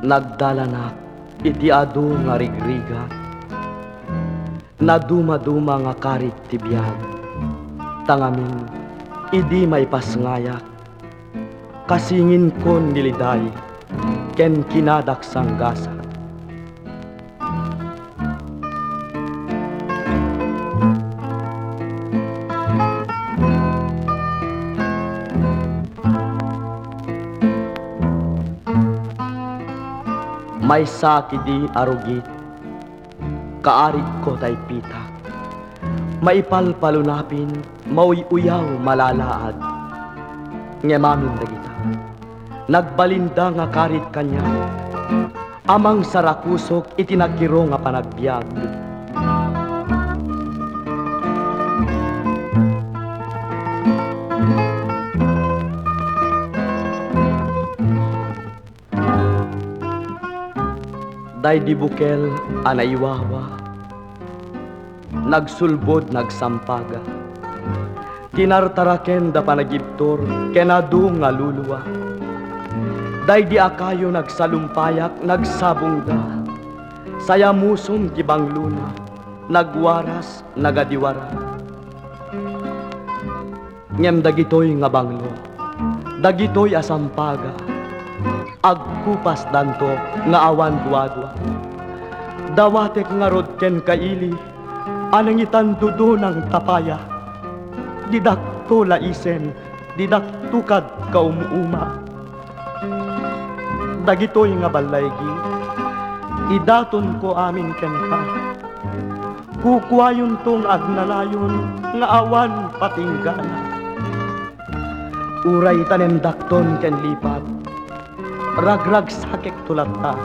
Nagdala na iti adu nga rigriga, na duma-duma nga karit ti biyag, tangamin idi may pasngaya, kasingin kon niliday, ken kinadak sanggasa. May sakidi arugit, kaarik ko tay pita, maipalpalunapin, mauy-uyaw malalaad. Ngemamin dagita, nagbalinda nga karit kanya, amang sarakusok itinagkiro nga panagbiag. Day di bukel anaiwawa, nagsulbod nagsampaga, tinartaraken da panagibtor kenadu nga luluwa. Day di akayo nagsalumpayak nagsabungga, sayamusom gibang luna, nagwaras nagadiwara. Ngem dagitoy nga banglo, dagitoy asampaga, agkupas danto nga awan duadwa. Dawatek nga rodken kaili, anangitan dudo ng tapaya. Didakto laisen, didaktukad kaumuuma. Dagitoy nga balaygi, idaton ko amin ken ka. Kukwayon tong agnalayon nga awan patinggana. Uray tanem dakton ken lipat, ragrag sakek tulatta,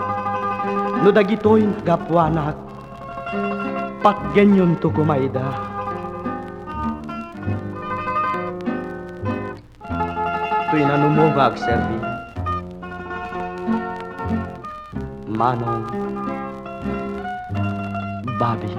no dagitoy gapwanak, patgenyon to kumayda. To'y nanumugag, servi. Manong Babi.